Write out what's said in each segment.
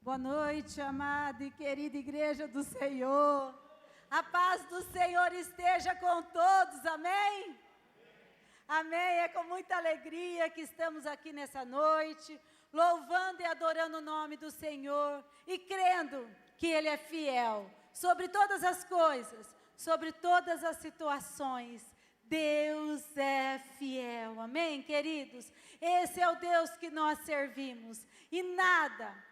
Boa noite, amada e querida igreja do Senhor. A paz do Senhor esteja com todos, amém? Amém. É com muita alegria que estamos aqui nessa noite, louvando e adorando o nome do Senhor e crendo que Ele é fiel sobre todas as coisas, sobre todas as situações. Deus é fiel, amém, queridos? Esse é o Deus que nós servimos e nada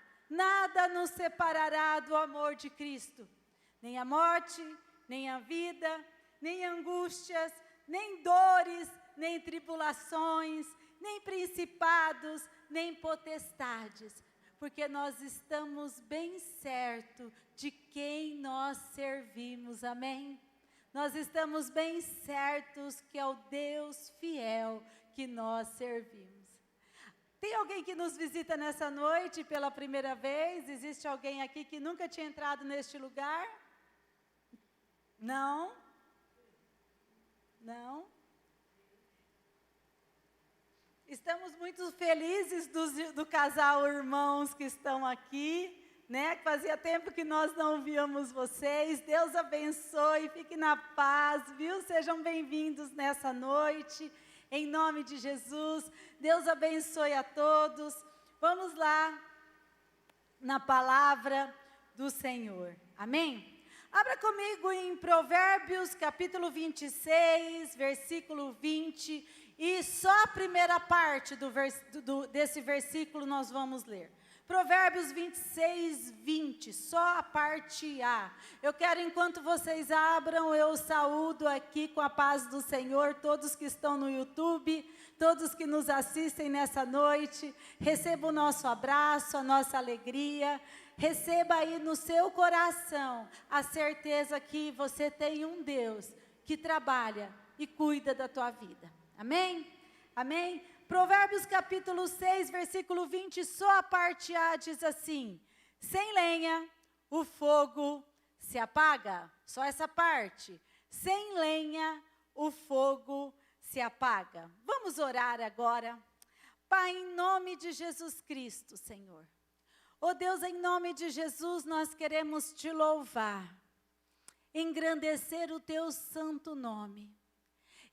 nos separará do amor de Cristo. Nem a morte, nem a vida, nem angústias, nem dores, nem tribulações, nem principados, nem potestades. Porque nós estamos bem certo de quem nós servimos, amém? Nós estamos bem certos que é o Deus fiel que nós servimos. Tem alguém que nos visita nessa noite pela primeira vez? Existe alguém aqui que nunca tinha entrado neste lugar? Não? Não? Estamos muito felizes do casal irmãos que estão aqui, né? Fazia tempo que nós não víamos vocês. Deus abençoe, fiquem na paz, viu? Sejam bem-vindos nessa noite. Em nome de Jesus, Deus abençoe a todos. Vamos lá na palavra do Senhor. Amém? Abra comigo em Provérbios capítulo 26, versículo 20. E só a primeira parte desse versículo nós vamos ler. Provérbios 26, 20, só a parte A. Eu quero, enquanto vocês abram, eu saúdo aqui com a paz do Senhor, todos que estão no YouTube, todos que nos assistem nessa noite. Receba o nosso abraço, a nossa alegria. Receba aí no seu coração a certeza que você tem um Deus que trabalha e cuida da tua vida. Amém? Amém? Provérbios capítulo 6, versículo 20, só a parte A diz assim: sem lenha o fogo se apaga. Só essa parte. Sem lenha o fogo se apaga. Vamos orar agora. Pai, em nome de Jesus Cristo, Senhor. Oh Deus, em nome de Jesus, nós queremos te louvar, engrandecer o teu santo nome.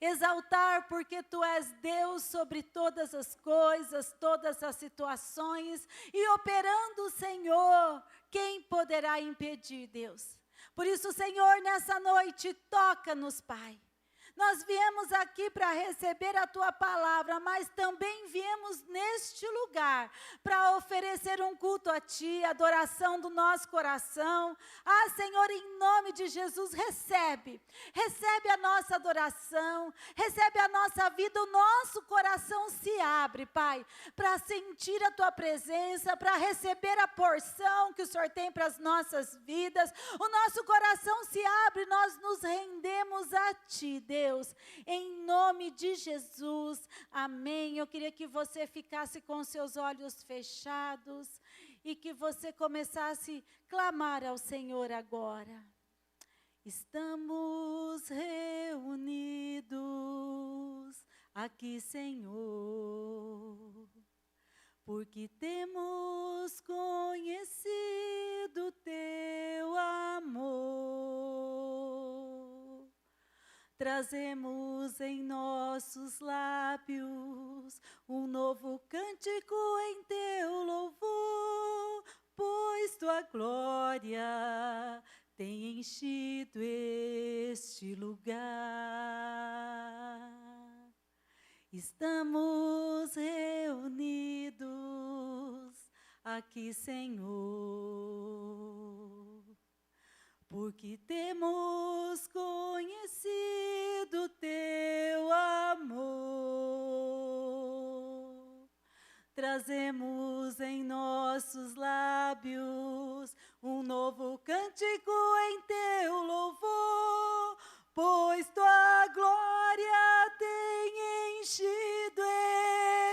Exaltar porque Tu és Deus sobre todas as coisas, todas as situações, e operando, Senhor, quem poderá impedir, Deus? Por isso, Senhor, nessa noite, toca-nos, Pai. Nós viemos aqui para receber a Tua palavra, mas também viemos neste lugar para oferecer um culto a Ti, adoração do nosso coração. Ah, Senhor, em nome de Jesus, recebe a nossa adoração, recebe a nossa vida, o nosso coração se abre, Pai, para sentir a Tua presença, para receber a porção que o Senhor tem para as nossas vidas. O nosso coração se abre, nós nos rendemos a Ti, Deus. Em nome de Jesus, amém. Eu queria que você ficasse com seus olhos fechados e que você começasse a clamar ao Senhor agora. Estamos reunidos aqui, Senhor, porque temos conhecido Teu amor. Trazemos em nossos lábios um novo cântico em Teu louvor, pois Tua glória tem enchido este lugar. Estamos reunidos aqui, Senhor, porque temos conhecido Teu amor. Trazemos em nossos lábios um novo cântico em Teu louvor, pois Tua glória tem enchido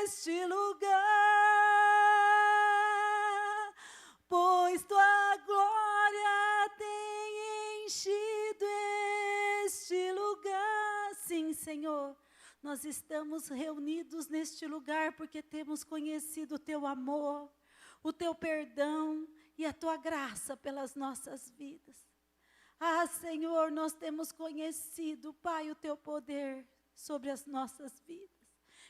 este lugar. Pois Tua glória tem enchido este lugar. Sim, Senhor, nós estamos reunidos neste lugar porque temos conhecido o Teu amor, o Teu perdão e a tua graça pelas nossas vidas. Ah, Senhor, nós temos conhecido, Pai, o teu poder sobre as nossas vidas.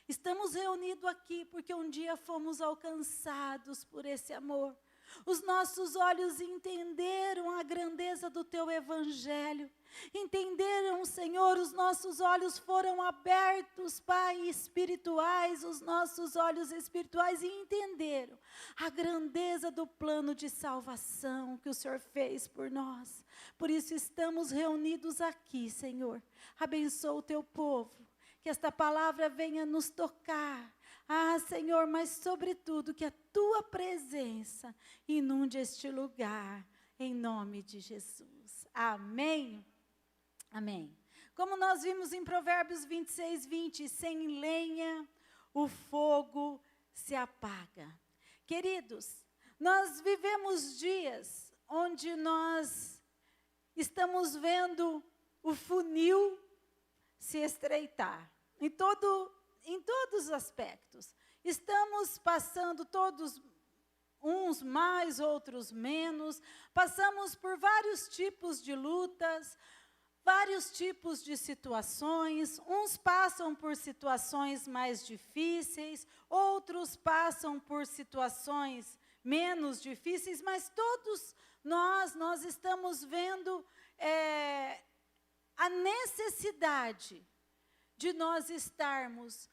Estamos reunidos aqui porque um dia fomos alcançados por esse amor. Os nossos olhos entenderam a grandeza do teu evangelho. Entenderam, Senhor, os nossos olhos foram abertos, Pai, espirituais, os nossos olhos espirituais, e entenderam a grandeza do plano de salvação que o Senhor fez por nós. Por isso estamos reunidos aqui, Senhor. Abençoa o teu povo, que esta palavra venha nos tocar. Ah, Senhor, mas sobretudo que a tua presença inunde este lugar, em nome de Jesus. Amém? Amém. Como nós vimos em Provérbios 26, 20, sem lenha o fogo se apaga. Queridos, nós vivemos dias onde nós estamos vendo o funil se estreitar, em todos os aspectos. Estamos passando todos, uns mais, outros menos, passamos por vários tipos de lutas, vários tipos de situações. Uns passam por situações mais difíceis, outros passam por situações menos difíceis, mas todos nós estamos vendo a necessidade de nós estarmos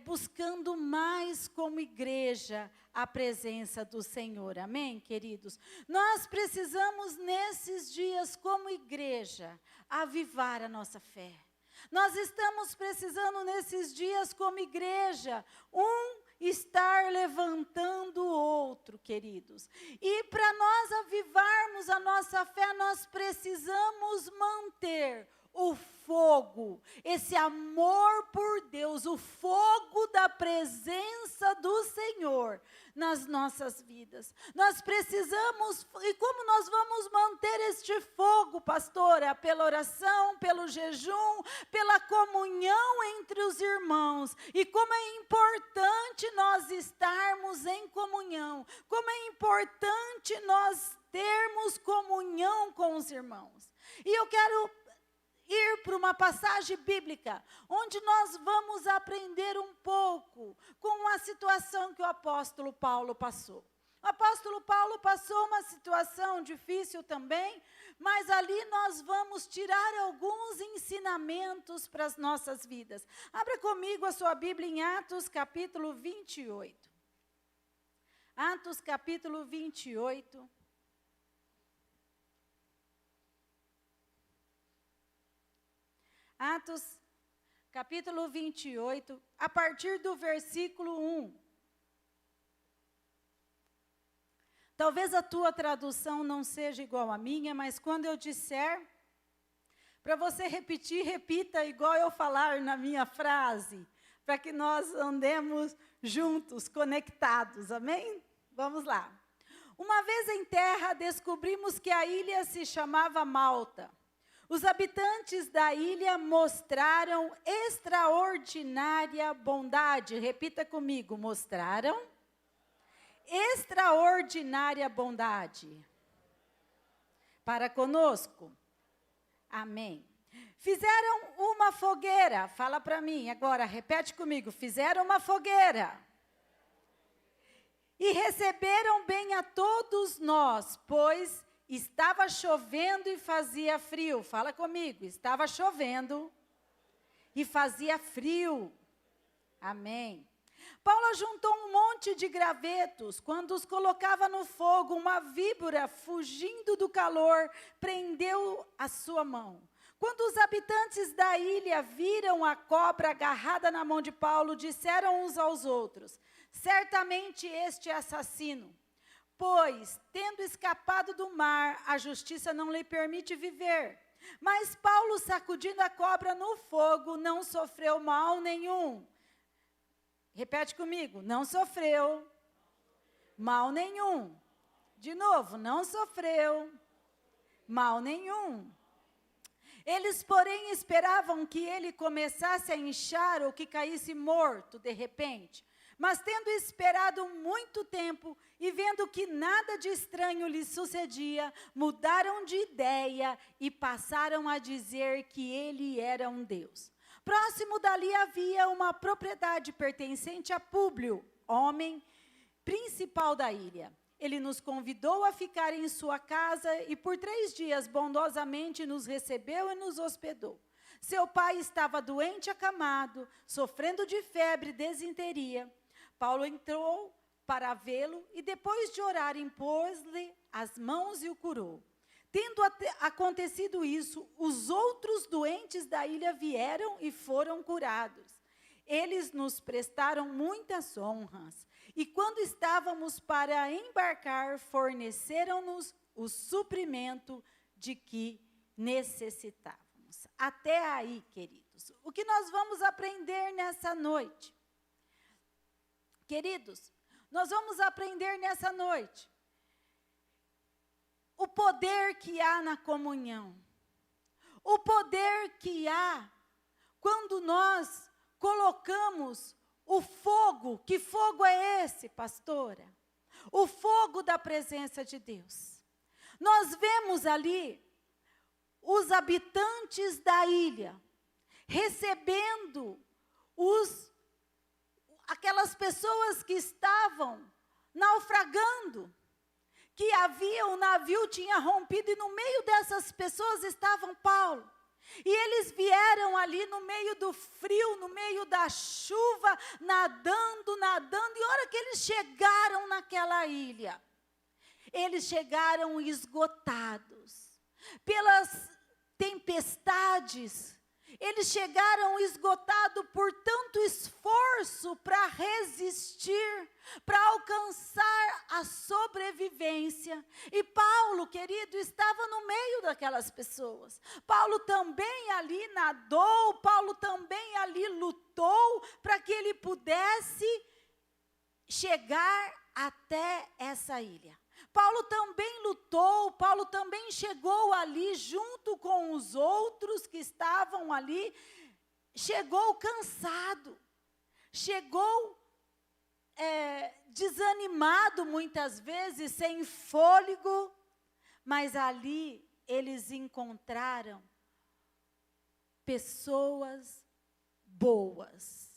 buscando mais como igreja a presença do Senhor. Amém, queridos? Nós precisamos nesses dias como igreja avivar a nossa fé. Nós estamos precisando nesses dias como igreja estar levantando o outro, queridos. E para nós avivarmos a nossa fé, nós precisamos manter o fogo, esse amor por Deus, o fogo da presença do Senhor nas nossas vidas. Nós precisamos, e como nós vamos manter este fogo, pastora? Pela oração, pelo jejum, pela comunhão entre os irmãos. E como é importante nós estarmos em comunhão, como é importante nós termos comunhão com os irmãos. E eu quero ir para uma passagem bíblica, onde nós vamos aprender um pouco com a situação que o apóstolo Paulo passou. O apóstolo Paulo passou uma situação difícil também, mas ali nós vamos tirar alguns ensinamentos para as nossas vidas. Abra comigo a sua Bíblia em Atos capítulo 28. Atos capítulo 28. Atos, capítulo 28, a partir do versículo 1. Talvez a tua tradução não seja igual à minha, mas quando eu disser, para você repetir, repita igual eu falar na minha frase, para que nós andemos juntos, conectados, amém? Vamos lá. Uma vez em terra, descobrimos que a ilha se chamava Malta. Os habitantes da ilha mostraram extraordinária bondade. Repita comigo, mostraram extraordinária bondade para conosco. Amém. Fizeram uma fogueira. Fala para mim agora, repete comigo. Fizeram uma fogueira. E receberam bem a todos nós, pois estava chovendo e fazia frio. Fala comigo. Estava chovendo e fazia frio. Amém. Paulo juntou um monte de gravetos. Quando os colocava no fogo, uma víbora, fugindo do calor, prendeu a sua mão. Quando os habitantes da ilha viram a cobra agarrada na mão de Paulo, disseram uns aos outros: certamente este é assassino. Pois, tendo escapado do mar, a justiça não lhe permite viver. Mas Paulo, sacudindo a cobra no fogo, não sofreu mal nenhum. Repete comigo, não sofreu mal nenhum. De novo, não sofreu mal nenhum. Eles, porém, esperavam que ele começasse a inchar ou que caísse morto de repente. Mas tendo esperado muito tempo e vendo que nada de estranho lhes sucedia, mudaram de ideia e passaram a dizer que ele era um deus. Próximo dali havia uma propriedade pertencente a Públio, homem principal da ilha. Ele nos convidou a ficar em sua casa e por 3 dias bondosamente nos recebeu e nos hospedou. Seu pai estava doente, acamado, sofrendo de febre e desinteria. Paulo entrou para vê-lo e depois de orar impôs-lhe as mãos e o curou. Tendo acontecido isso, os outros doentes da ilha vieram e foram curados. Eles nos prestaram muitas honras e quando estávamos para embarcar, forneceram-nos o suprimento de que necessitávamos. Até aí, queridos, o que nós vamos aprender nessa noite? Queridos, nós vamos aprender nessa noite o poder que há na comunhão, o poder que há quando nós colocamos o fogo. Que fogo é esse, pastora? O fogo da presença de Deus. Nós vemos ali os habitantes da ilha recebendo aquelas pessoas que estavam naufragando, que o navio tinha rompido, e no meio dessas pessoas estavam Paulo. E eles vieram ali no meio do frio, no meio da chuva, nadando, e a hora que eles chegaram naquela ilha, eles chegaram esgotados pelas tempestades. Eles chegaram esgotados por tanto esforço para resistir, para alcançar a sobrevivência. E Paulo, querido, estava no meio daquelas pessoas. Paulo também ali nadou, Paulo também ali lutou para que ele pudesse chegar até essa ilha. Paulo também lutou, Paulo também chegou ali junto com os outros que estavam ali, chegou cansado, chegou desanimado muitas vezes, sem fôlego, mas ali eles encontraram pessoas boas.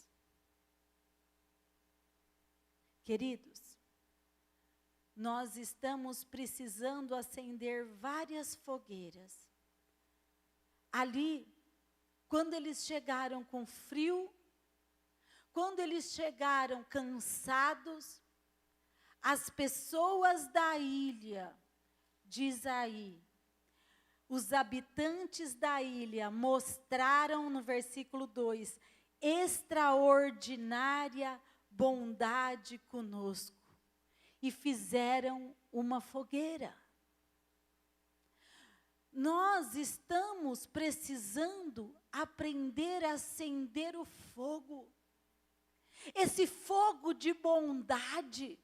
Queridos, nós estamos precisando acender várias fogueiras. Ali, quando eles chegaram com frio, quando eles chegaram cansados, as pessoas da ilha, diz aí, os habitantes da ilha mostraram no versículo 2, extraordinária bondade conosco. E fizeram uma fogueira. Nós estamos precisando aprender a acender o fogo. Esse fogo de bondade.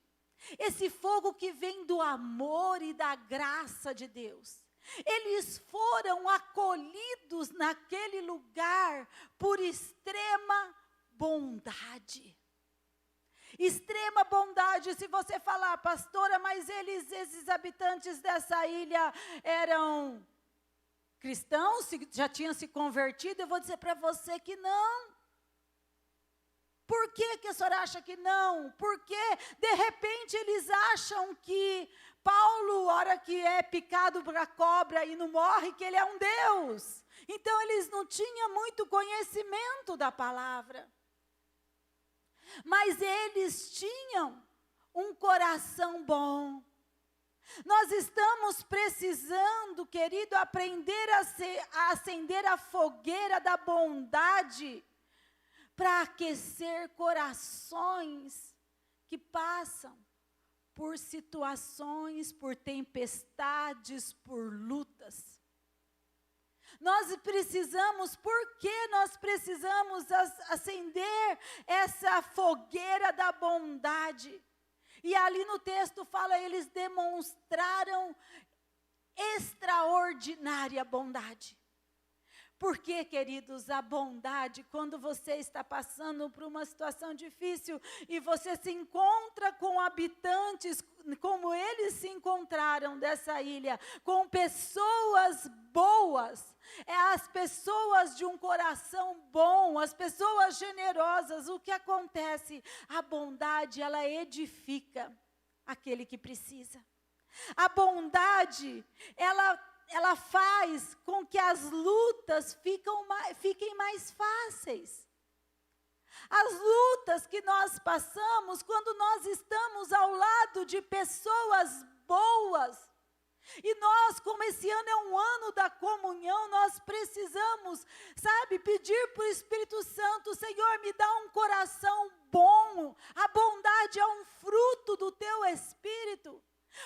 Esse fogo que vem do amor e da graça de Deus. Eles foram acolhidos naquele lugar por extrema bondade. Extrema bondade. Se você falar, pastora, mas esses habitantes dessa ilha eram cristãos, já tinham se convertido, eu vou dizer para você que não. Por que a senhora acha que não? Porque, de repente, eles acham que Paulo, a hora que é picado por a cobra e não morre, que ele é um Deus. Então, eles não tinham muito conhecimento da palavra. Mas eles tinham um coração bom. Nós estamos precisando, querido, aprender a acender a fogueira da bondade para aquecer corações que passam por situações, por tempestades, por lutas. Nós precisamos, por que nós precisamos acender essa fogueira da bondade? E ali no texto fala, eles demonstraram extraordinária bondade. Porque, queridos, a bondade, quando você está passando por uma situação difícil e você se encontra com habitantes, como eles se encontraram dessa ilha, com pessoas boas, as pessoas de um coração bom, as pessoas generosas, o que acontece? A bondade, ela edifica aquele que precisa. A bondade, ela faz com que as lutas fiquem mais fáceis. As lutas que nós passamos quando nós estamos ao lado de pessoas boas. E nós, como esse ano é um ano da comunhão, nós precisamos, pedir para o Espírito Santo: Senhor, me dá um coração bom. A bondade é um fruto do teu Espírito.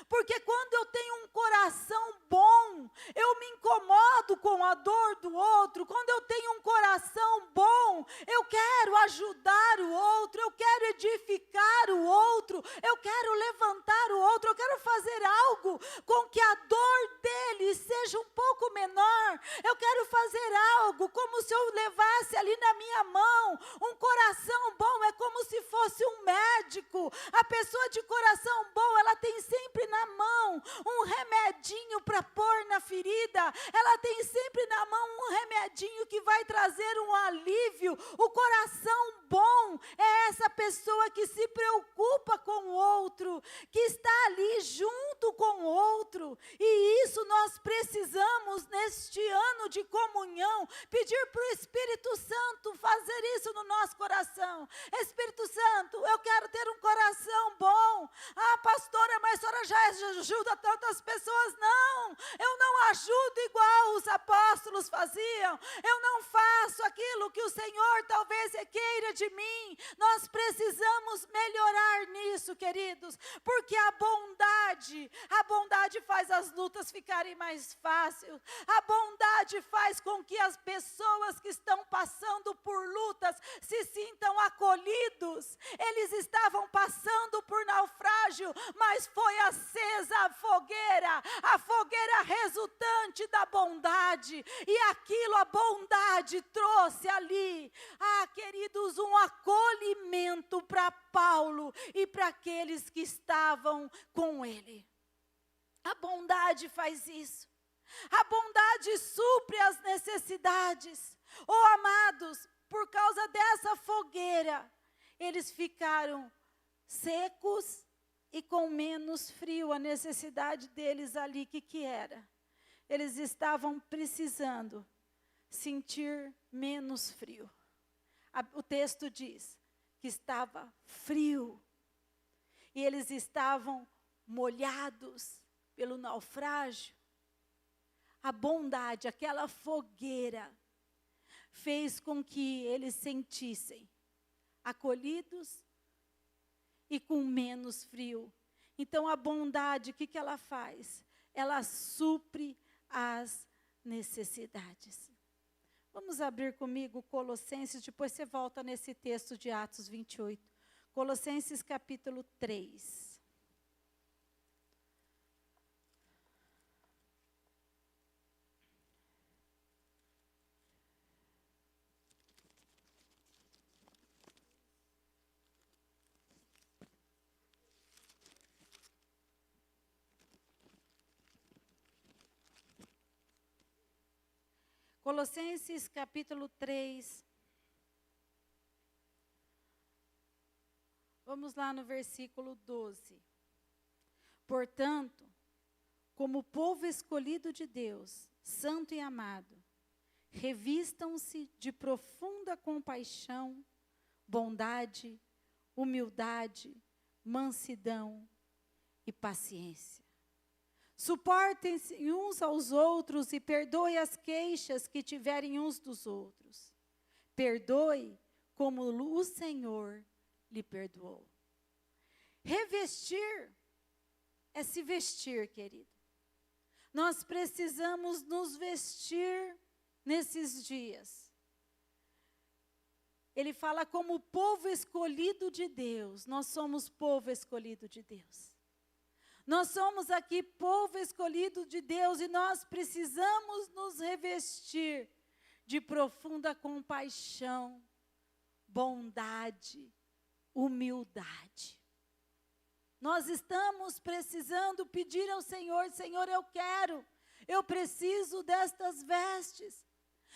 Porque quando eu tenho um coração bom, eu me incomodo com a dor do outro. Quando eu tenho um coração bom, eu quero ajudar o outro, eu quero edificar o outro, eu quero levantar o outro, eu quero fazer algo com que a dor dele seja um pouco menor. Eu quero fazer algo como se eu levasse ali na minha mão. Um coração bom é como se fosse um médico. A pessoa de coração bom, ela tem sempre na mão um remedinho para pôr na ferida. Ela tem sempre na mão um remedinho que vai trazer um alívio. O coração bom é essa pessoa que se preocupa com o outro, que está ali junto com o outro. E isso nós precisamos neste ano de comunhão, pedir para o Espírito Santo fazer isso no nosso coração. Espírito Santo, eu quero ter um coração bom. Ah, pastora, mas a senhora já ajuda tantas pessoas. Não, eu não ajudo igual os apóstolos faziam. Eu não faço aquilo que o Senhor talvez queira de mim. Nós precisamos melhorar nisso, queridos, porque a bondade faz as lutas ficarem mais fáceis. A bondade faz com que as pessoas que estão passando por lutas se sintam acolhidos. Eles estavam passando por naufrágio, mas foi acesa a fogueira resultante da bondade, e aquilo, a bondade trouxe ali, queridos, um acolhimento para Paulo e para aqueles que estavam com ele. A bondade faz isso. A bondade supre as necessidades. Oh, amados, por causa dessa fogueira, eles ficaram secos e com menos frio. A necessidade deles ali, que era? Eles estavam precisando sentir menos frio. O texto diz que estava frio. E eles estavam molhados pelo naufrágio. A bondade, aquela fogueira, fez com que eles sentissem acolhidos e com menos frio. Então a bondade, o que ela faz? Ela supre as necessidades. Vamos abrir comigo Colossenses, depois você volta nesse texto de Atos 28. Colossenses capítulo 3. Colossenses capítulo 3. Vamos lá no versículo 12. Portanto, como povo escolhido de Deus, santo e amado, revistam-se de profunda compaixão, bondade, humildade, mansidão e paciência. Suportem-se uns aos outros e perdoe as queixas que tiverem uns dos outros. Perdoe como o Senhor lhe perdoou. Revestir é se vestir, querido. Nós precisamos nos vestir nesses dias. Ele fala como povo escolhido de Deus. Nós somos povo escolhido de Deus. Nós somos aqui povo escolhido de Deus e nós precisamos nos revestir de profunda compaixão, bondade, humildade. Nós estamos precisando pedir ao Senhor: Senhor, eu preciso destas vestes.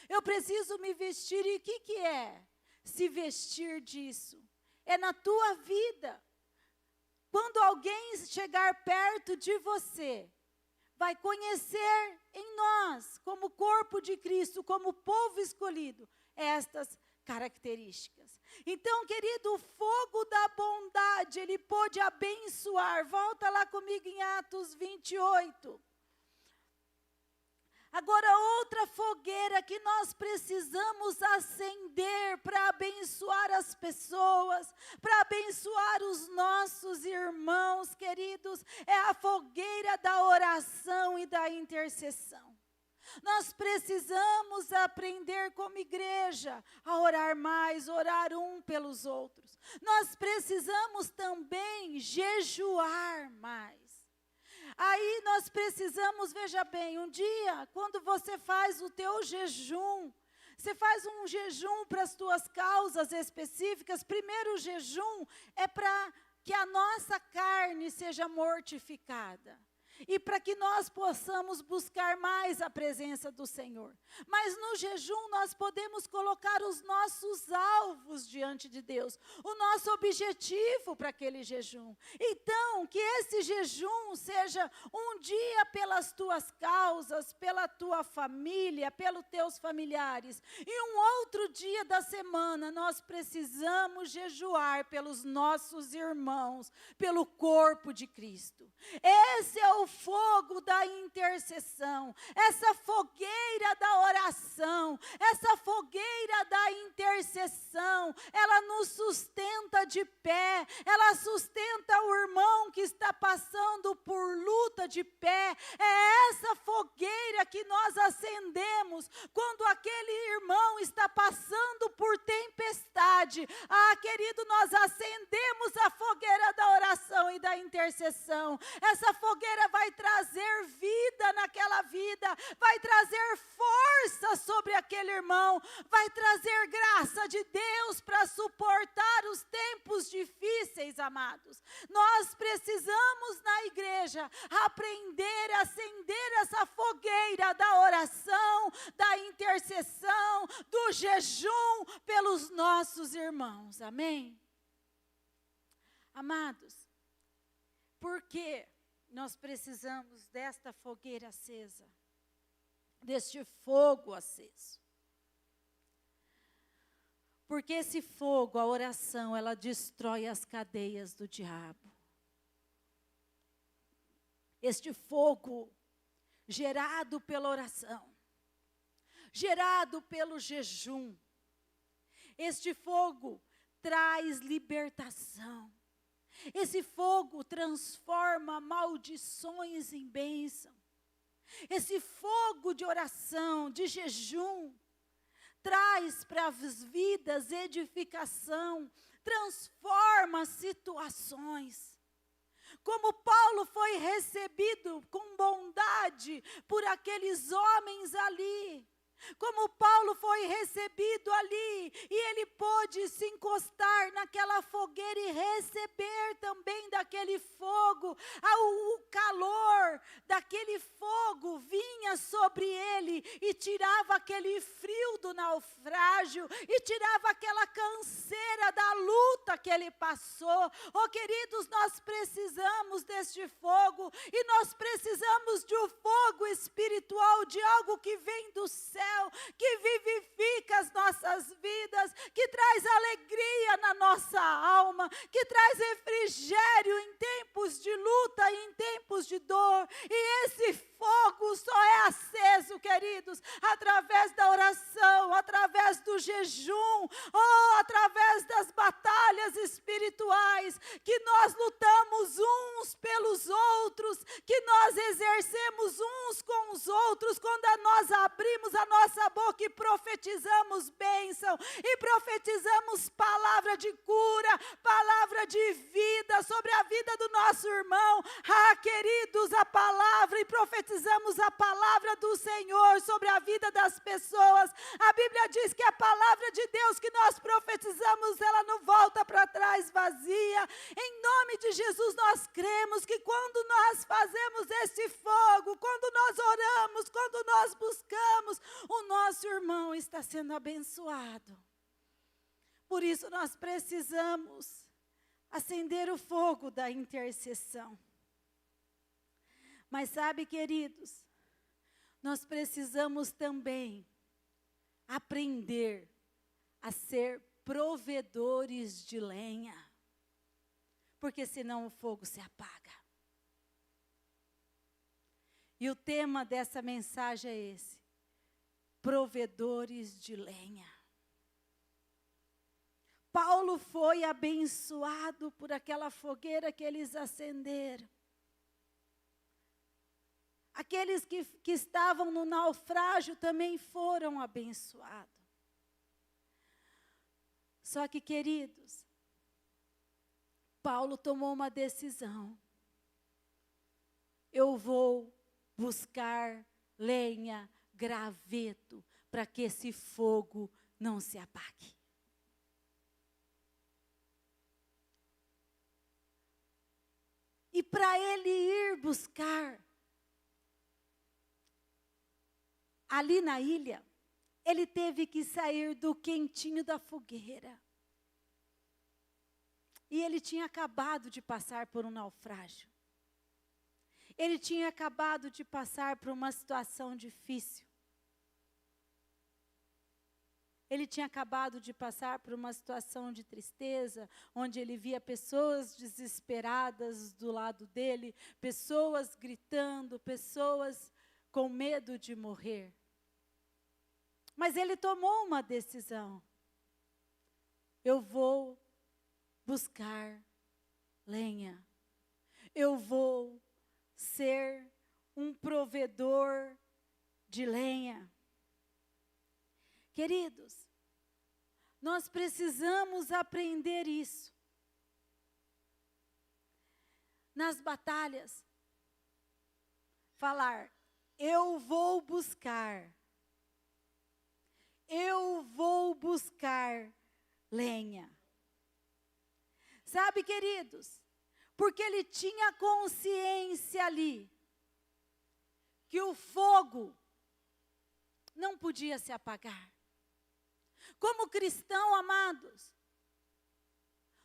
Eu preciso me vestir. E o que é se vestir disso? É na tua vida. Quando alguém chegar perto de você, vai conhecer em nós, como corpo de Cristo, como povo escolhido, estas características. Então, querido, o fogo da bondade, ele pôde abençoar. Volta lá comigo em Atos 28. Agora, outra fogueira que nós precisamos acender para abençoar as pessoas, para abençoar os nossos irmãos queridos, é a fogueira da oração e da intercessão. Nós precisamos aprender como igreja a orar mais, orar um pelos outros. Nós precisamos também jejuar mais. Aí nós precisamos, veja bem, um dia, quando você faz o teu jejum, você faz um jejum para as tuas causas específicas. Primeiro, o jejum é para que a nossa carne seja mortificada. E para que nós possamos buscar mais a presença do Senhor. Mas no jejum nós podemos colocar os nossos alvos diante de Deus. O nosso objetivo para aquele jejum. Então, que esse jejum seja um dia pelas tuas causas, pela tua família, pelos teus familiares. E um outro dia da semana nós precisamos jejuar pelos nossos irmãos, pelo corpo de Cristo. Esse é o fogo da intercessão, essa fogueira da oração, essa fogueira da intercessão, ela nos sustenta de pé, ela sustenta o irmão que está passando por luta de pé. É essa fogueira que nós acendemos quando aquele irmão está passando por tempestade. Querido, nós acendemos a fogueira da oração e da intercessão. Essa fogueira vai trazer vida naquela vida, vai trazer força sobre aquele irmão, vai trazer graça de Deus para suportar os tempos difíceis, amados. Nós precisamos na igreja aprender a acender essa fogueira da oração, da intercessão, do jejum pelos nossos irmãos, amém? Amados, por que nós precisamos desta fogueira acesa, deste fogo aceso? Porque esse fogo, a oração, ela destrói as cadeias do diabo. Este fogo, gerado pela oração, gerado pelo jejum, este fogo traz libertação. Esse fogo transforma maldições em bênção. Esse fogo de oração, de jejum, traz para as vidas edificação, transforma situações. Como Paulo foi recebido com bondade por aqueles homens ali. Como Paulo foi recebido ali, e ele pôde se encostar naquela fogueira e receber também daquele fogo. O calor daquele fogo vinha sobre ele e tirava aquele frio do naufrágio, e tirava aquela canseira da luta que ele passou. Oh, queridos, nós precisamos deste fogo, e nós precisamos de um fogo espiritual, de algo que vem do céu, que vivifica as nossas vidas, que traz alegria na nossa alma, que traz refrigério em tempos de luta e em tempos de dor. E esse fogo só é aceso, queridos, através da oração, através do jejum, ou através das batalhas espirituais, que nós lutamos uns pelos outros, que nós exercemos uns com os outros, quando nós abrimos a nossa boca e profetizamos bênção, e profetizamos palavra de cura, palavra de vida sobre a vida do nosso irmão. Queridos, a palavra, e profetizamos a palavra do Senhor sobre a vida das pessoas. A Bíblia diz que a palavra de Deus que nós profetizamos, ela não volta para trás vazia. Em nome de Jesus, nós cremos que quando nós fazemos esse fogo, quando nós oramos, quando nós buscamos, o nosso irmão está sendo abençoado. Por isso nós precisamos acender o fogo da intercessão. Mas sabe, queridos, nós precisamos também aprender a ser provedores de lenha, porque senão o fogo se apaga. E o tema dessa mensagem é esse: provedores de lenha. Paulo foi abençoado por aquela fogueira que eles acenderam. Aqueles que estavam no naufrágio também foram abençoados. Só que, queridos, Paulo tomou uma decisão. Eu vou buscar lenha, graveto, para que esse fogo não se apague. E para ele ir buscar, ali na ilha, ele teve que sair do quentinho da fogueira. E ele tinha acabado de passar por um naufrágio. Ele tinha acabado de passar por uma situação difícil. Ele tinha acabado de passar por uma situação de tristeza, onde ele via pessoas desesperadas do lado dele, pessoas gritando, pessoas com medo de morrer. Mas ele tomou uma decisão. Eu vou buscar lenha. Eu vou ser um provedor de lenha. Queridos, nós precisamos aprender isso. Nas batalhas, falar, eu vou buscar lenha. Sabe, queridos, porque ele tinha consciência ali, que o fogo não podia se apagar. Como cristão, amados,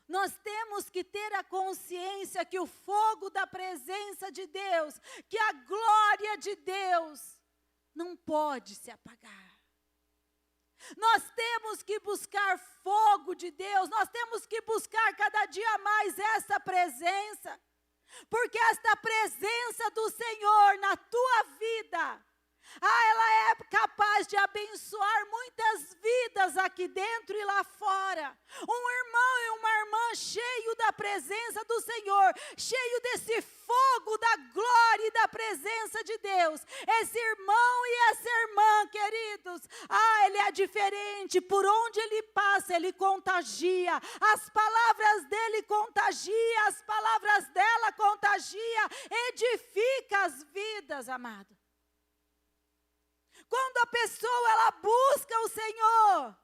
nós temos que ter a consciência que o fogo da presença de Deus, que a glória de Deus, não pode se apagar. Nós temos que buscar fogo de Deus, nós temos que buscar cada dia mais essa presença, porque esta presença do Senhor na tua vida, ela é capaz de abençoar muitas vidas aqui dentro e lá fora. Um irmão e uma irmã cheio da presença do Senhor, cheio desse fogo da glória e da presença de Deus. Esse irmão e essa irmã, queridos, ele é diferente. Por onde ele passa, ele contagia. As palavras dele contagia, as palavras dela contagia, edifica as vidas, amado. Quando a pessoa, ela busca o Senhor,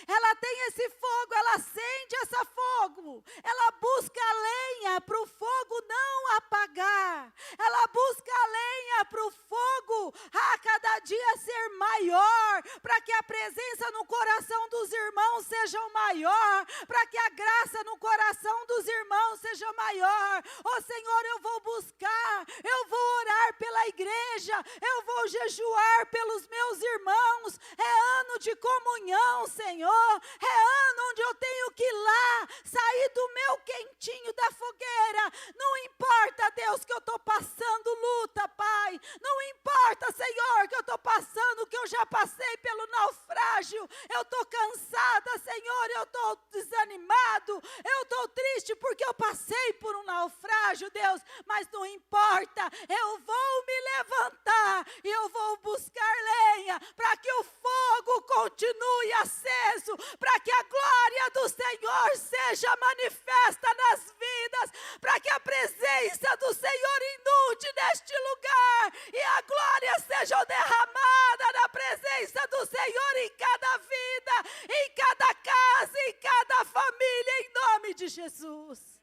ela tem esse fogo, ela acende esse fogo, ela busca a lenha para o fogo não apagar, ela busca a lenha para o fogo a cada dia ser maior, para que a presença no coração dos irmãos seja maior, para que a graça no coração dos irmãos seja maior. Senhor, eu vou buscar, eu vou orar pela igreja, eu vou jejuar pelos meus irmãos, é ano de comunhão, Senhor, é ano onde eu tenho que ir lá, sair do meu quentinho da fogueira. Não importa, Deus, que eu estou passando luta, Pai, não importa, Senhor, que eu estou passando, que eu já passei pelo naufrágio, eu estou cansada, Senhor, eu estou desanimado, eu estou triste porque eu passei por um naufrágio, Deus, mas não importa, eu vou me levantar, levantar e eu vou buscar lenha para que o fogo continue aceso, para que a glória do Senhor seja manifesta nas vidas, para que a presença do Senhor inunde neste lugar e a glória seja derramada na presença do Senhor em cada vida, em cada casa, em cada família, em nome de Jesus.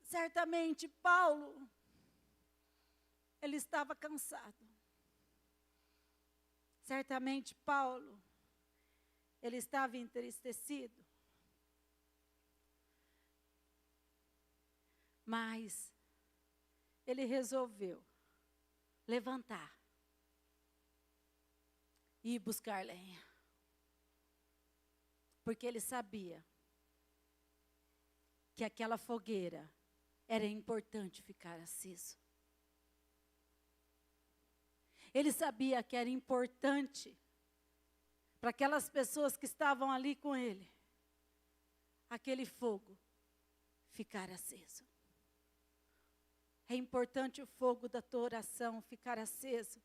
Certamente Paulo, ele estava cansado. Certamente Paulo, ele estava entristecido. Mas ele resolveu levantar e ir buscar lenha. Porque ele sabia que aquela fogueira era importante ficar aceso. Ele sabia que era importante para aquelas pessoas que estavam ali com ele, aquele fogo ficar aceso. É importante o fogo da tua oração ficar aceso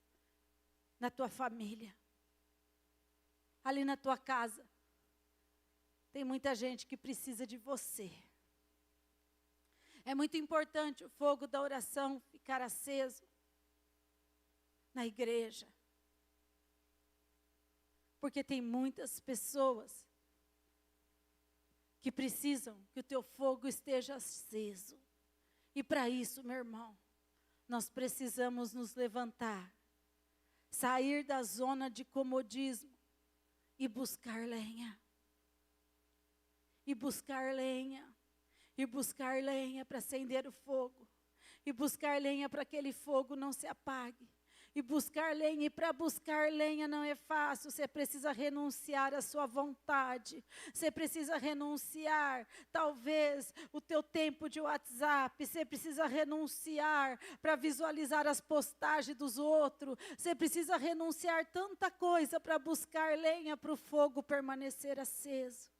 na tua família, ali na tua casa. Tem muita gente que precisa de você. É muito importante o fogo da oração ficar aceso na igreja. Porque tem muitas pessoas que precisam que o teu fogo esteja aceso. E para isso, meu irmão, nós precisamos nos levantar, sair da zona de comodismo e buscar lenha. E buscar lenha. E buscar lenha para acender o fogo. E buscar lenha para que aquele fogo não se apague. E buscar lenha, e para buscar lenha não é fácil, você precisa renunciar à sua vontade, você precisa renunciar, talvez, o teu tempo de WhatsApp, você precisa renunciar para visualizar as postagens dos outros, você precisa renunciar tanta coisa para buscar lenha para o fogo permanecer aceso.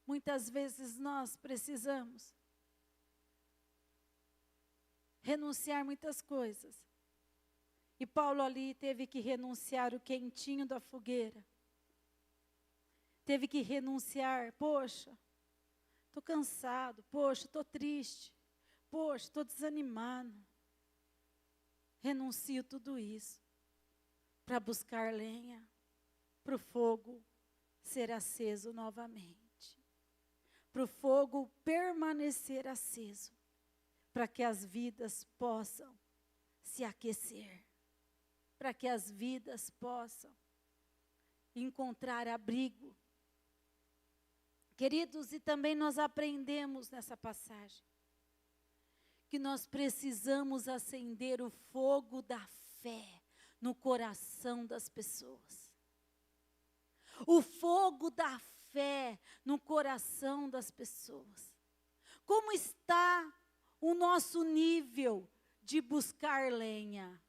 Muitas vezes nós precisamos renunciar muitas coisas. E Paulo ali teve que renunciar o quentinho da fogueira. Teve que renunciar, poxa, estou cansado, poxa, estou triste, poxa, estou desanimado. Renuncio tudo isso para buscar lenha, para o fogo ser aceso novamente. Para o fogo permanecer aceso. Para que as vidas possam se aquecer, para que as vidas possam encontrar abrigo. Queridos, e também nós aprendemos nessa passagem, que nós precisamos acender o fogo da fé no coração das pessoas. O fogo da fé no coração das pessoas. Como está o nosso nível de buscar lenha?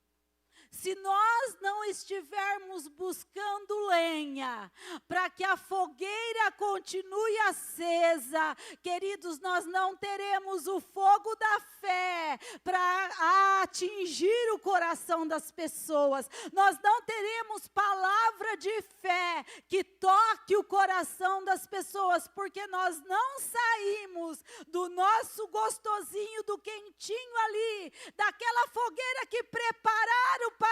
Se nós não estivermos buscando lenha, para que a fogueira continue acesa, queridos, nós não teremos o fogo da fé para atingir o coração das pessoas. Nós não teremos palavra de fé que toque o coração das pessoas, porque nós não saímos do nosso gostosinho, do quentinho ali, daquela fogueira que prepararam para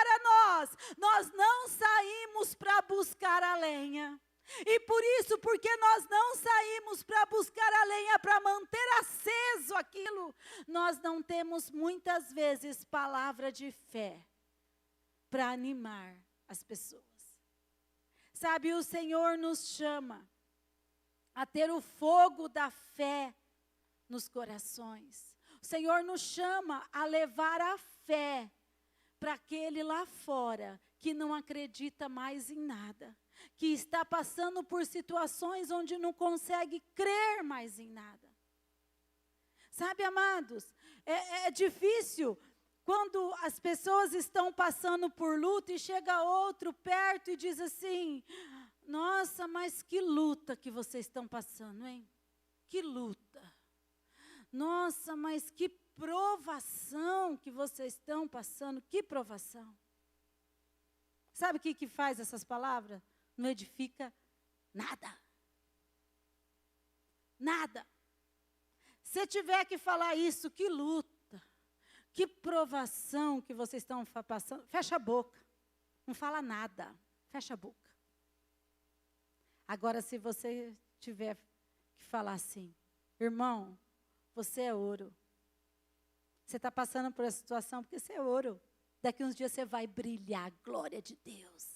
nós não saímos para buscar a lenha. E por isso, porque nós não saímos para buscar a lenha, para manter aceso aquilo, nós não temos muitas vezes palavra de fé para animar as pessoas. Sabe, o Senhor nos chama a ter o fogo da fé nos corações. O Senhor nos chama a levar a fé para aquele lá fora que não acredita mais em nada, que está passando por situações onde não consegue crer mais em nada. Sabe, amados, é difícil quando as pessoas estão passando por luta e chega outro perto e diz assim: nossa, mas que luta que vocês estão passando, hein? Que luta. Nossa, mas que provação que vocês estão passando, que provação. Sabe o que faz essas palavras? Não edifica nada. Nada. Se tiver que falar isso, que luta, que provação que vocês estão passando, fecha a boca. Não fala nada, fecha a boca. Agora, se você tiver que falar assim, irmão, você é ouro. Você está passando por essa situação porque você é ouro. Daqui uns dias você vai brilhar, glória de Deus.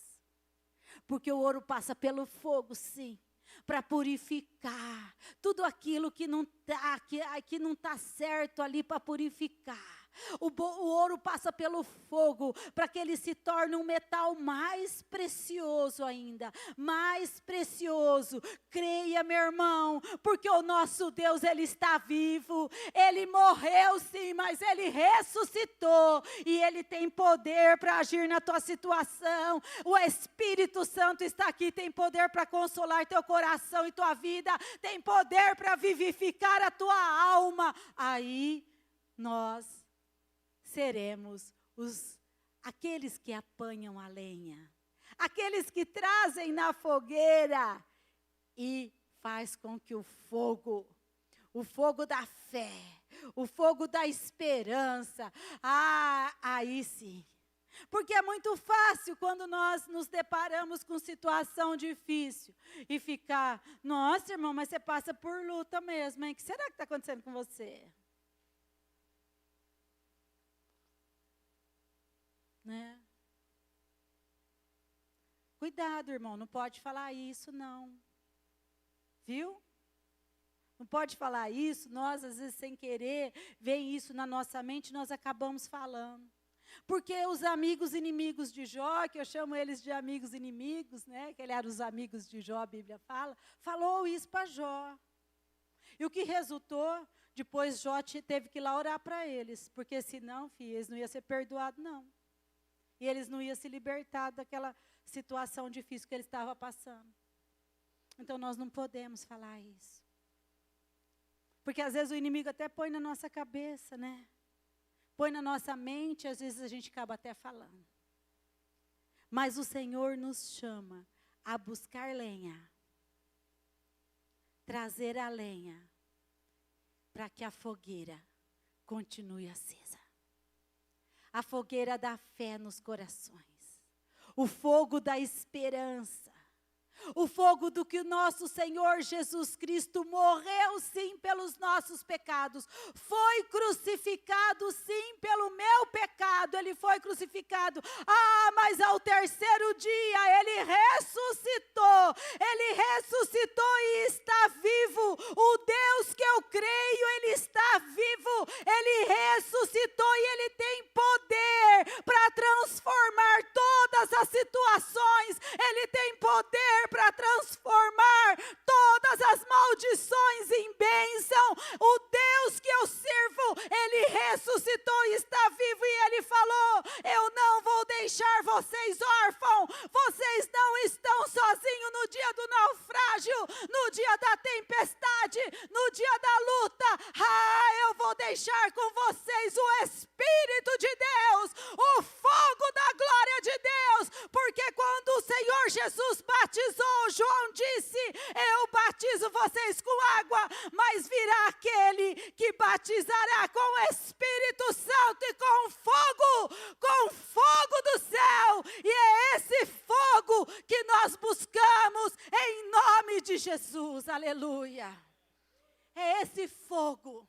Porque o ouro passa pelo fogo, sim, para purificar tudo aquilo que não está certo ali, para purificar. O ouro passa pelo fogo para que ele se torne um metal mais precioso ainda, mais precioso. Creia, meu irmão, porque o nosso Deus, ele está vivo. Ele morreu sim, mas ele ressuscitou e ele tem poder para agir na tua situação. O Espírito Santo está aqui, tem poder para consolar teu coração e tua vida, tem poder para vivificar a tua alma. Aí nós seremos aqueles que apanham a lenha, aqueles que trazem na fogueira e faz com que o fogo da fé, o fogo da esperança, aí sim. Porque é muito fácil quando nós nos deparamos com situação difícil e ficar, nossa, irmão, mas você passa por luta mesmo, hein? O que será que está acontecendo com você? Né? Cuidado, irmão, não pode falar isso, não. Viu? Não pode falar isso, nós às vezes sem querer, vem isso na nossa mente, nós acabamos falando. Porque os amigos inimigos de Jó, que eu chamo eles de amigos inimigos, né? Que eles eram os amigos de Jó, a Bíblia fala, falou isso para Jó. E o que resultou? Depois Jó teve que ir lá orar para eles, porque senão, filho, eles não iam ser perdoados, não. E eles não iam se libertar daquela situação difícil que eles estavam passando. Então, nós não podemos falar isso. Porque, às vezes, o inimigo até põe na nossa cabeça, né? Põe na nossa mente, às vezes a gente acaba até falando. Mas o Senhor nos chama a buscar lenha. Trazer a lenha. Para que a fogueira continue acesa. A fogueira da fé nos corações, o fogo da esperança, o fogo do que o nosso Senhor Jesus Cristo morreu sim pelos nossos pecados, foi crucificado sim pelo meu pecado, ele foi crucificado, mas ao terceiro dia ele ressuscitou e está vivo, o Deus que eu creio, ele está vivo, ele ressuscitou e ele tem poder para transformar todas as situações, ele tem poder para transformar todas as maldições em bênção. O Deus que eu sirvo, ele ressuscitou e está vivo e ele falou, eu não vou deixar vocês órfãos, vocês não estão sozinhos no dia do naufrágio, no dia da tempestade, no dia da luta, eu vou deixar com vocês o Espírito de Deus, o fogo da glória de Deus, porque quando o Senhor Jesus batizou, João disse, eu batizo vocês com água, mas virá aquele que batizará com o Espírito Santo e com fogo do céu, e é esse fogo que nós buscamos em nome de Jesus, aleluia. É esse fogo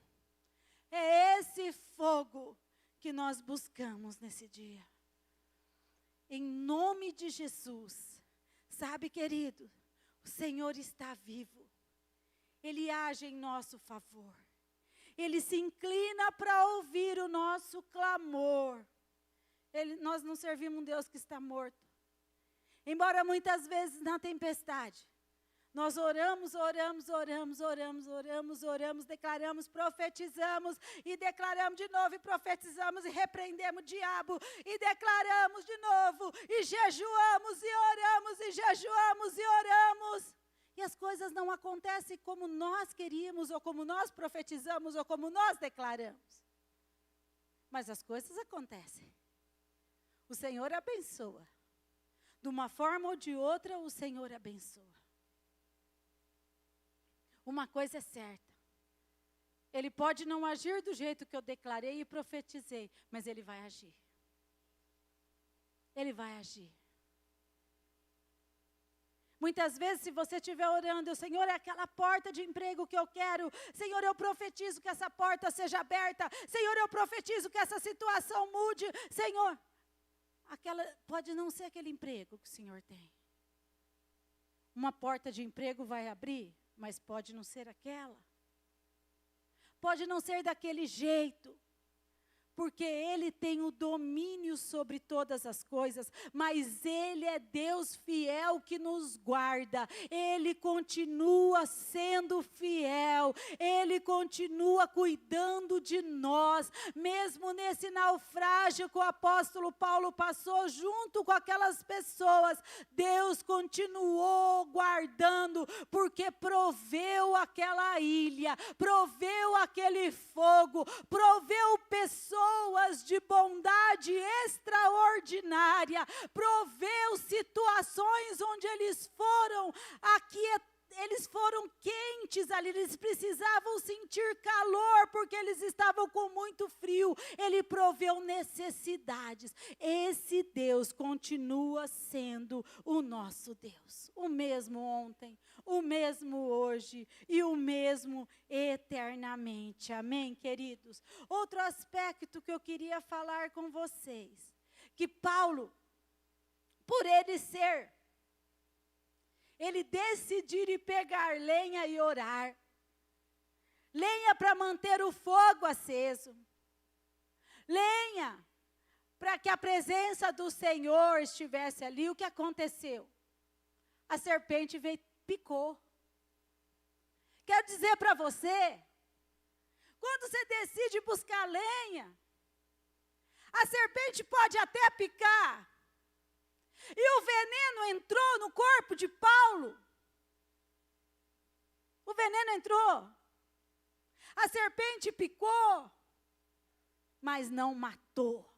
que nós buscamos nesse dia. Em nome de Jesus. Sabe, querido, o Senhor está vivo. Ele age em nosso favor. Ele se inclina para ouvir o nosso clamor. Nós não servimos um Deus que está morto. Embora muitas vezes na tempestade, nós oramos, declaramos, profetizamos e declaramos de novo e profetizamos e repreendemos o diabo e declaramos de novo e jejuamos e oramos e jejuamos e oramos E as coisas não acontecem como nós queríamos, ou como nós profetizamos, ou como nós declaramos. Mas as coisas acontecem. O Senhor abençoa. De uma forma ou de outra, o Senhor abençoa. Uma coisa é certa. Ele pode não agir do jeito que eu declarei e profetizei, mas Ele vai agir. Ele vai agir. Muitas vezes, se você estiver orando, Senhor, é aquela porta de emprego que eu quero. Senhor, eu profetizo que essa porta seja aberta. Senhor, eu profetizo que essa situação mude. Senhor, pode não ser aquele emprego que o Senhor tem. Uma porta de emprego vai abrir, mas pode não ser aquela. Pode não ser daquele jeito. Porque Ele tem o domínio sobre todas as coisas, mas Ele é Deus fiel que nos guarda, Ele continua sendo fiel, Ele continua cuidando de nós, mesmo nesse naufrágio que o apóstolo Paulo passou junto com aquelas pessoas, Deus continuou guardando, porque proveu aquela ilha, proveu aquele fogo, proveu pessoas de bondade extraordinária, proveu situações onde eles foram quentes ali, eles precisavam sentir calor, porque eles estavam com muito frio, Ele proveu necessidades. Esse Deus continua sendo o nosso Deus, o mesmo ontem, o mesmo hoje e o mesmo eternamente, amém, queridos? Outro aspecto que eu queria falar com vocês, que Paulo, por ele decidir e pegar lenha e orar. Lenha para manter o fogo aceso. Lenha para que a presença do Senhor estivesse ali. O que aconteceu? A serpente veio e picou. Quero dizer para você, quando você decide buscar lenha, a serpente pode até picar. E o veneno entrou no corpo de Paulo. O veneno entrou. A serpente picou, mas não matou.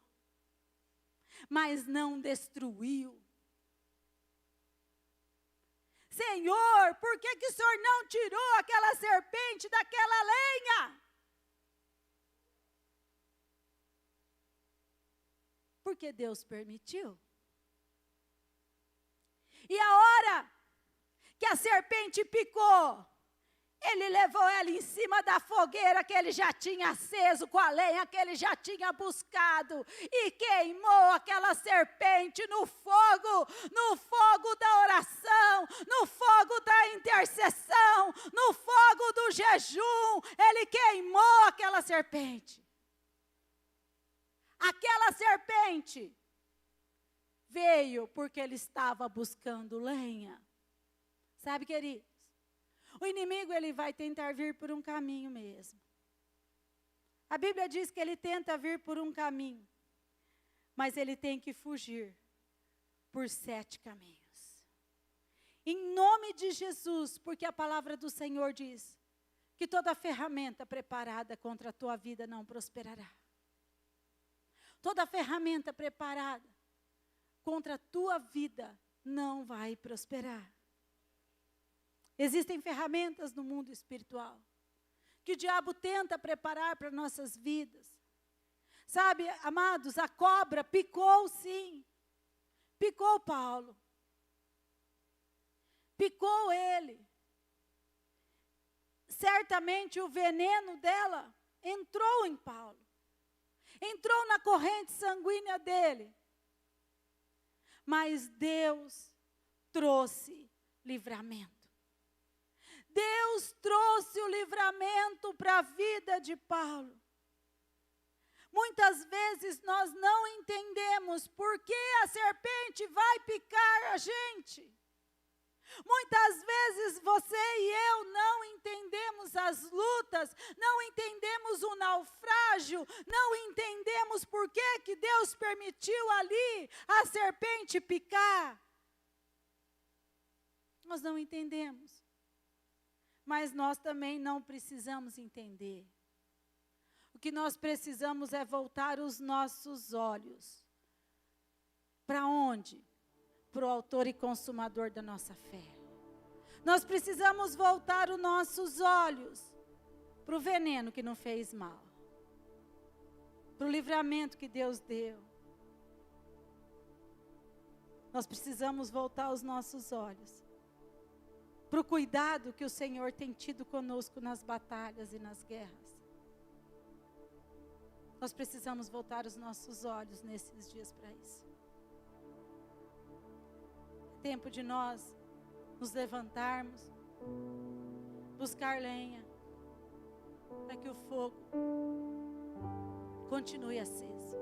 Mas não destruiu. Senhor, por que o Senhor não tirou aquela serpente daquela lenha? Porque Deus permitiu. E a hora que a serpente picou, ele levou ela em cima da fogueira que ele já tinha aceso com a lenha que ele já tinha buscado e queimou aquela serpente no fogo da oração, no fogo da intercessão, no fogo do jejum. Ele queimou aquela serpente. Aquela serpente veio porque ele estava buscando lenha. Sabe, queridos? O inimigo, ele vai tentar vir por um caminho mesmo. A Bíblia diz que ele tenta vir por um caminho, mas ele tem que fugir por 7 caminhos. Em nome de Jesus, porque a palavra do Senhor diz que toda ferramenta preparada contra a tua vida não prosperará. Toda ferramenta preparada contra a tua vida não vai prosperar. Existem ferramentas no mundo espiritual que o diabo tenta preparar para nossas vidas. Sabe, amados, a cobra picou sim. Picou Paulo. Picou ele. Certamente o veneno dela entrou em Paulo. Entrou na corrente sanguínea dele. Mas Deus trouxe livramento. Deus trouxe o livramento para a vida de Paulo. Muitas vezes nós não entendemos por que a serpente vai picar a gente. Muitas vezes você e eu não entendemos as lutas, não entendemos o naufrágio, não entendemos por que Deus permitiu ali a serpente picar. Nós não entendemos. mas nós também não precisamos entender. O que nós precisamos é voltar os nossos olhos. Para onde? Para o autor e consumador da nossa fé. Nós precisamos voltar os nossos olhos para o veneno que não fez mal. Para o livramento que Deus deu. Nós precisamos voltar os nossos olhos para o cuidado que o Senhor tem tido conosco nas batalhas e nas guerras. Nós precisamos voltar os nossos olhos nesses dias para isso. É tempo de nós nos levantarmos, buscar lenha, para que o fogo continue aceso.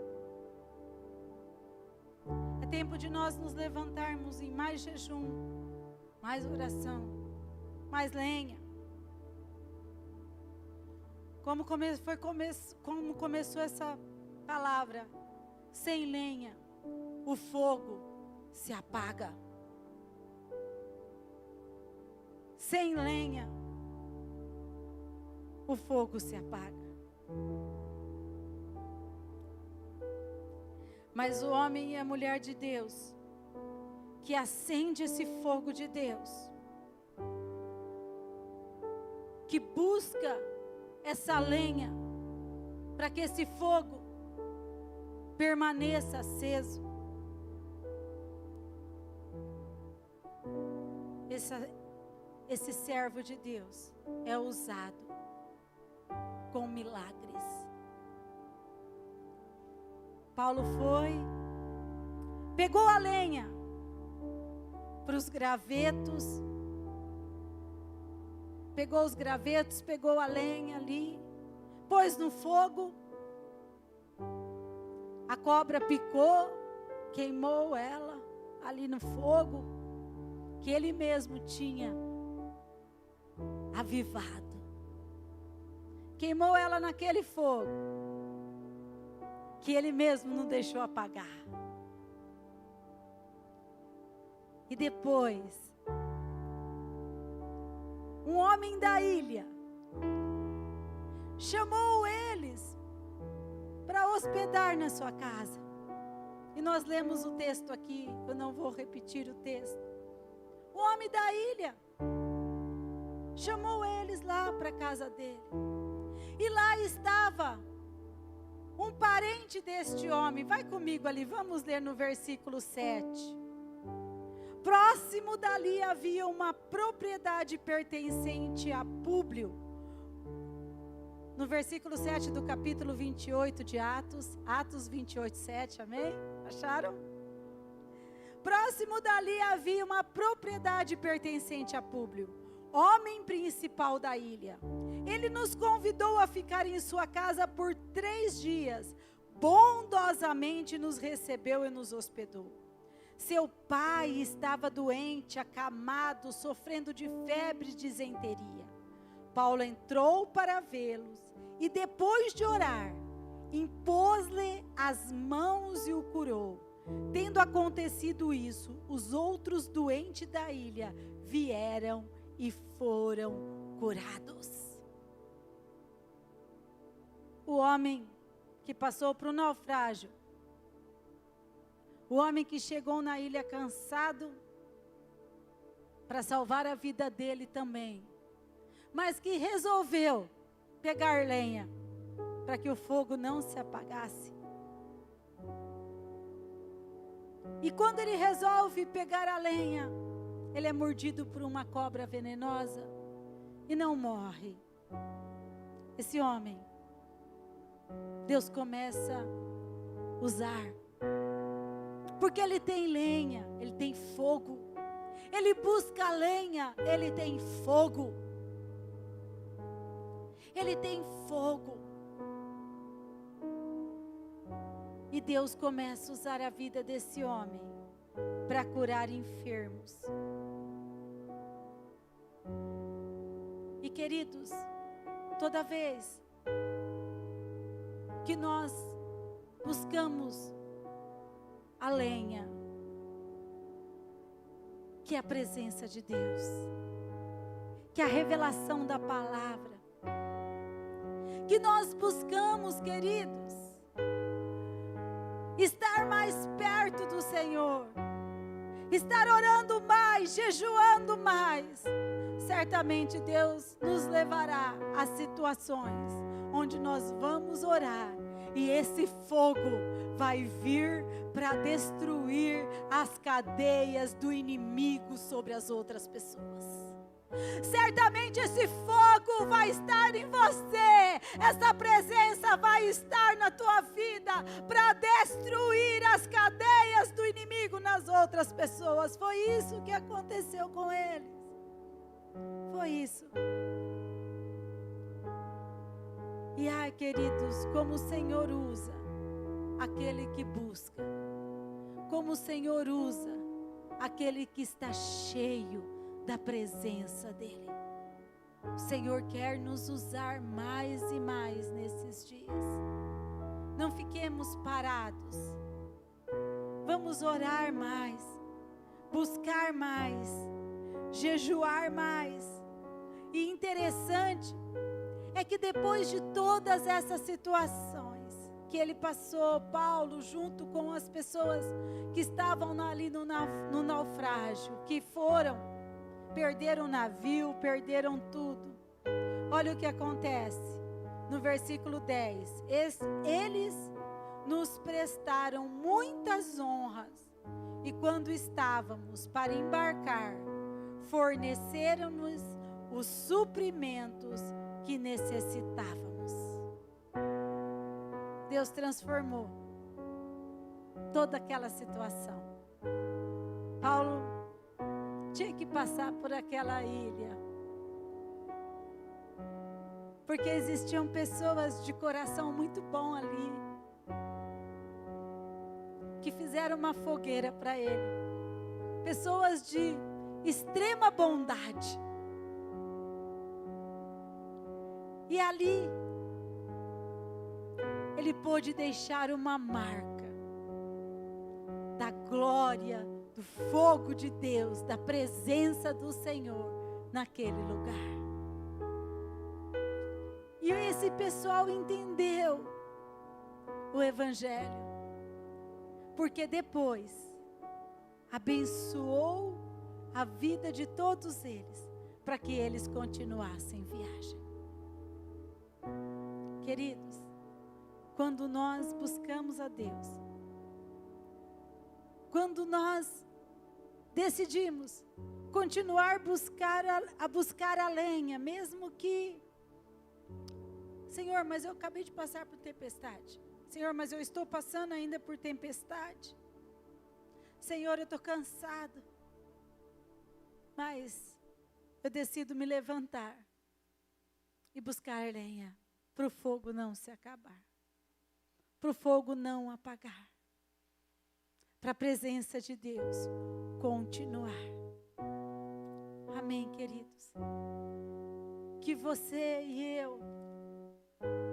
É tempo de nós nos levantarmos em mais jejum, mais oração, mais lenha. Como começou essa palavra, sem lenha, o fogo se apaga. Sem lenha, o fogo se apaga. Mas o homem e a mulher de Deus, que acende esse fogo de Deus, que busca essa lenha, para que esse fogo permaneça aceso. Esse servo de Deus é usado com milagres. Paulo foi, pegou a lenha para os gravetos, pegou os gravetos, pegou a lenha ali, pôs no fogo, a cobra picou, queimou ela ali no fogo, que ele mesmo tinha avivado. Queimou ela naquele fogo, que ele mesmo não deixou apagar. E depois, um homem da ilha chamou eles para hospedar na sua casa. E nós lemos o texto aqui, eu não vou repetir o texto. O homem da ilha chamou eles lá para a casa dele. E lá estava um parente deste homem. Vai comigo ali, vamos ler no versículo 7. Próximo dali havia uma propriedade pertencente a Públio. No versículo 7 do capítulo 28 de Atos 28, 7, amém? Acharam? Próximo dali havia uma propriedade pertencente a Públio, homem principal da ilha. Ele nos convidou a ficar em sua casa por 3 dias. Bondosamente nos recebeu e nos hospedou. Seu pai estava doente, acamado, sofrendo de febre e disenteria. Paulo entrou para vê-los e depois de orar, impôs-lhe as mãos e o curou. Tendo acontecido isso, os outros doentes da ilha vieram e foram curados. O homem que passou por um naufrágio, o homem que chegou na ilha cansado para salvar a vida dele também, mas que resolveu pegar lenha para que o fogo não se apagasse. E quando ele resolve pegar a lenha, ele é mordido por uma cobra venenosa e não morre. Esse homem, Deus começa a usar, porque ele tem lenha, ele tem fogo. Ele busca lenha, ele tem fogo. Ele tem fogo. E Deus começa a usar a vida desse homem para curar enfermos. E queridos, toda vez que nós buscamos a lenha, que é a presença de Deus, que a revelação da palavra, que nós buscamos, queridos, estar mais perto do Senhor, estar orando mais, jejuando mais, certamente Deus nos levará a situações onde nós vamos orar e esse fogo vai vir para destruir as cadeias do inimigo sobre as outras pessoas. Certamente esse fogo vai estar em você, essa presença vai estar na tua vida para destruir as cadeias do inimigo nas outras pessoas. Foi isso que aconteceu com eles. Foi isso. E ai, queridos, como o Senhor usa aquele que busca, como o Senhor usa aquele que está cheio da presença dEle. O Senhor quer nos usar mais e mais nesses dias. Não fiquemos parados. Vamos orar mais, buscar mais, jejuar mais. E interessante é que depois de todas essas situações que ele passou, Paulo, junto com as pessoas que estavam ali no naufrágio, que perderam o navio, perderam tudo. Olha o que acontece no versículo 10. Eles nos prestaram muitas honras e quando estávamos para embarcar, forneceram-nos os suprimentos que necessitávamos. Deus transformou toda aquela situação. Paulo tinha que passar por aquela ilha, porque existiam pessoas de coração muito bom ali, que fizeram uma fogueira para ele, pessoas de extrema bondade, e ali ele pôde deixar uma marca da glória, do fogo de Deus, da presença do Senhor naquele lugar. E esse pessoal entendeu o Evangelho, porque depois abençoou a vida de todos eles, para que eles continuassem viagem. Queridos, quando nós buscamos a Deus, quando nós decidimos continuar a buscar a lenha, mesmo que, Senhor, mas eu acabei de passar por tempestade. Senhor, mas eu estou passando ainda por tempestade. Senhor, eu estou cansado. Mas eu decido me levantar e buscar lenha, para o fogo não se acabar, para o fogo não apagar, para a presença de Deus continuar. Amém, queridos? Que você e eu,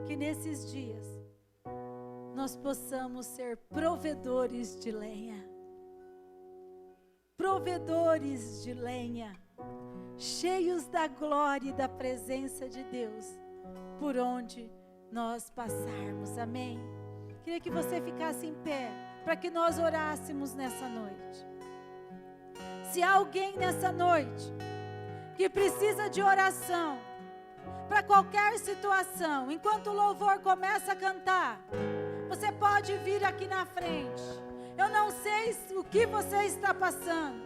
que nesses dias nós possamos ser provedores de lenha, cheios da glória e da presença de Deus, por onde nós passarmos. Amém? Queria que você ficasse em pé, para que nós orássemos nessa noite. Se há alguém nessa noite que precisa de oração, para qualquer situação, enquanto o louvor começa a cantar, você pode vir aqui na frente. Eu não sei o que você está passando,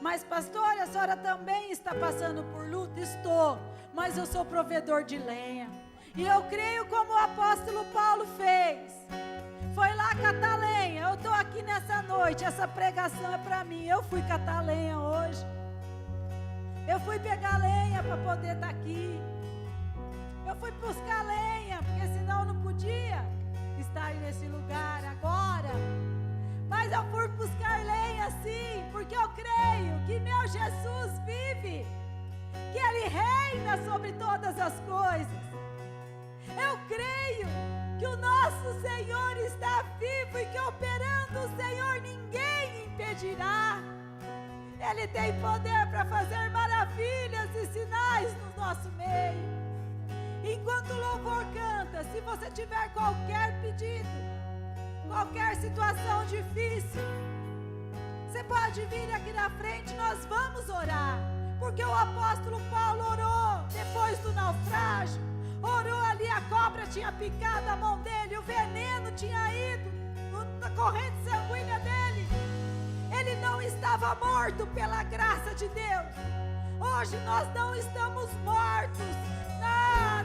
mas pastor, a senhora também está passando por luta? Estou, mas eu sou provedor de lenha, e eu creio como o apóstolo Paulo fez, foi lá catar lenha. Eu estou aqui nessa noite, essa pregação é para mim. Eu fui catar lenha hoje, eu fui pegar lenha para poder estar aqui, eu fui buscar lenha, porque senão eu não podia estar nesse lugar agora. Mas eu fui buscar lenha sim, porque eu creio que meu Jesus vive, que Ele reina sobre todas as coisas. Eu creio que o nosso Senhor está vivo e que operando o Senhor ninguém impedirá. Ele tem poder para fazer maravilhas e sinais no nosso meio. Enquanto o louvor canta, se você tiver qualquer pedido, qualquer situação difícil, você pode vir aqui na frente, nós vamos orar. Porque o apóstolo Paulo orou depois do naufrágio. Orou ali, a cobra tinha picado a mão dele, o veneno tinha ido na corrente sanguínea dele. Ele não estava morto pela graça de Deus. Hoje nós não estamos mortos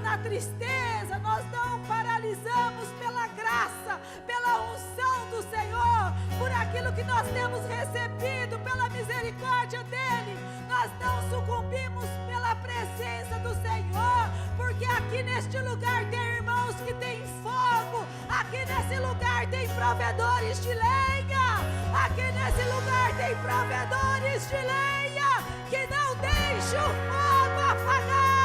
na tristeza, nós não paralisamos pela graça, pela unção do Senhor, por aquilo que nós temos recebido, pela misericórdia dEle. Nós não sucumbimos pela presença do Senhor, porque aqui neste lugar tem irmãos que têm fogo, aqui nesse lugar tem provedores de lenha, aqui nesse lugar tem provedores de lenha, que não deixam o fogo apagar.